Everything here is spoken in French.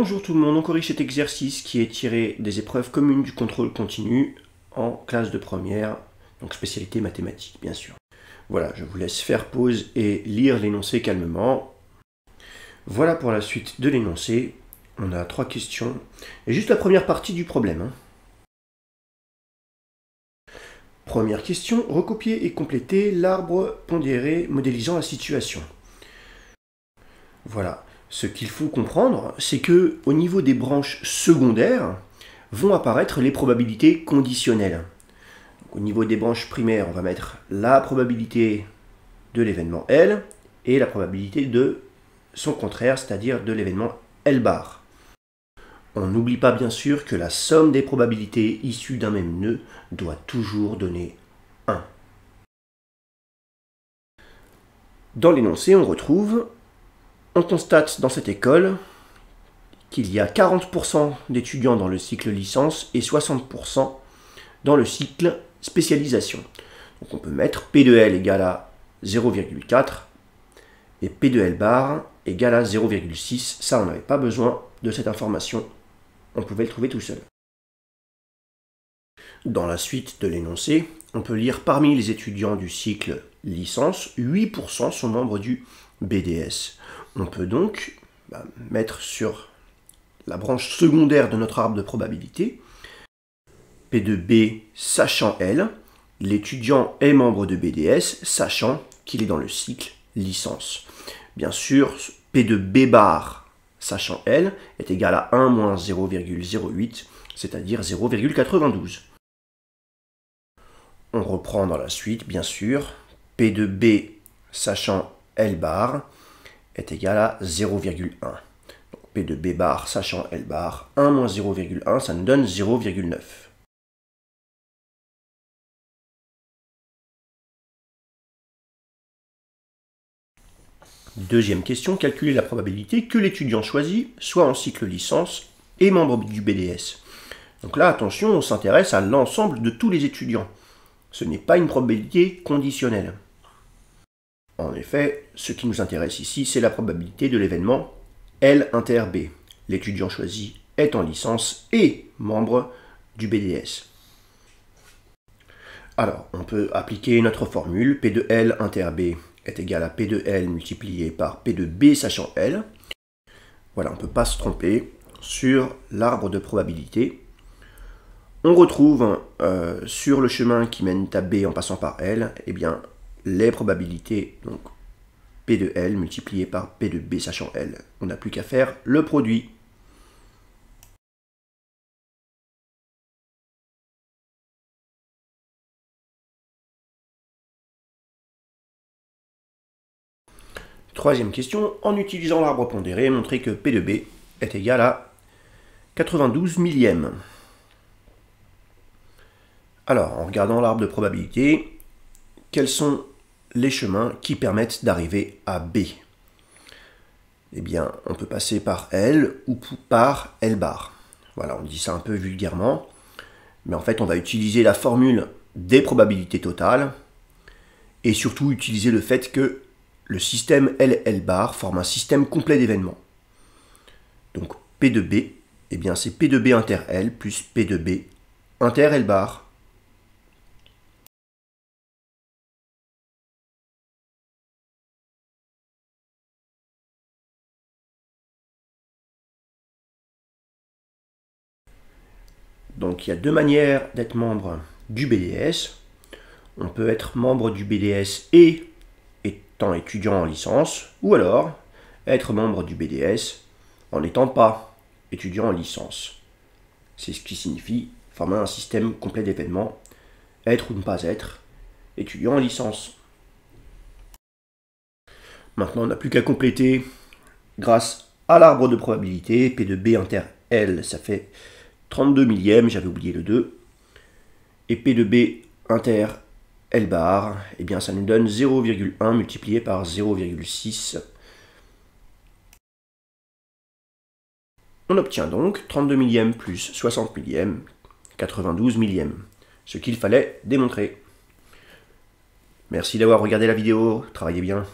Bonjour tout le monde, on corrige cet exercice qui est tiré des épreuves communes du contrôle continu en classe de première, donc spécialité mathématiques bien sûr. Voilà, je vous laisse faire pause et lire l'énoncé calmement. Voilà pour la suite de l'énoncé. On a 3 questions et juste la première partie du problème. Première question, recopier et compléter l'arbre pondéré modélisant la situation. Voilà. Ce qu'il faut comprendre, c'est que au niveau des branches secondaires, vont apparaître les probabilités conditionnelles. Donc, au niveau des branches primaires, on va mettre la probabilité de l'événement L et la probabilité de son contraire, c'est-à-dire de l'événement L bar. On n'oublie pas bien sûr que la somme des probabilités issues d'un même nœud doit toujours donner 1. Dans l'énoncé, on retrouve: on constate dans cette école qu'il y a 40% d'étudiants dans le cycle licence et 60% dans le cycle spécialisation. Donc on peut mettre P de L égale à 0,4 et P de L bar égale à 0,6. Ça, on n'avait pas besoin de cette information. On pouvait le trouver tout seul. Dans la suite de l'énoncé, on peut lire: parmi les étudiants du cycle licence, 8% sont membres du BDS. On peut donc mettre sur la branche secondaire de notre arbre de probabilité P de B sachant L, l'étudiant est membre de BDS sachant qu'il est dans le cycle licence. Bien sûr, P de B bar sachant L est égal à 1 moins 0,08, c'est-à-dire 0,92. On reprend dans la suite, bien sûr, P de B sachant L bar est égal à 0,1. Donc P de B bar sachant L bar, 1 moins 0,1, ça nous donne 0,9. Deuxième question, calculer la probabilité que l'étudiant choisi soit en cycle licence et membre du BDS. Donc là, attention, on s'intéresse à l'ensemble de tous les étudiants. Ce n'est pas une probabilité conditionnelle. En effet, ce qui nous intéresse ici, c'est la probabilité de l'événement L inter B. L'étudiant choisi est en licence et membre du BDS. Alors, on peut appliquer notre formule. P de L inter B est égal à P de L multiplié par P de B sachant L. Voilà, on ne peut pas se tromper sur l'arbre de probabilité. On retrouve sur le chemin qui mène à B en passant par L, eh bien, les probabilités, donc P de L multiplié par P de B sachant L. On n'a plus qu'à faire le produit. Troisième question, en utilisant l'arbre pondéré, montrer que P de B est égal à 92 millièmes. Alors, en regardant l'arbre de probabilité, quels sont les chemins qui permettent d'arriver à B? Eh bien, on peut passer par L ou par L bar. Voilà, on dit ça un peu vulgairement, mais en fait, on va utiliser la formule des probabilités totales et surtout utiliser le fait que le système L bar forme un système complet d'événements. Donc, P de B, eh bien, c'est P de B inter L plus P de B inter L bar. Donc il y a deux manières d'être membre du BDS. On peut être membre du BDS et étant étudiant en licence, ou alors être membre du BDS en n'étant pas étudiant en licence. C'est ce qui signifie former un système complet d'événements, être ou ne pas être étudiant en licence. Maintenant, on n'a plus qu'à compléter grâce à l'arbre de probabilité. P de B inter L, ça fait 32 millièmes, j'avais oublié le 2. Et P de B inter L bar, eh bien ça nous donne 0,1 multiplié par 0,6. On obtient donc 32 millièmes plus 60 millièmes, 92 millièmes, ce qu'il fallait démontrer. Merci d'avoir regardé la vidéo, travaillez bien.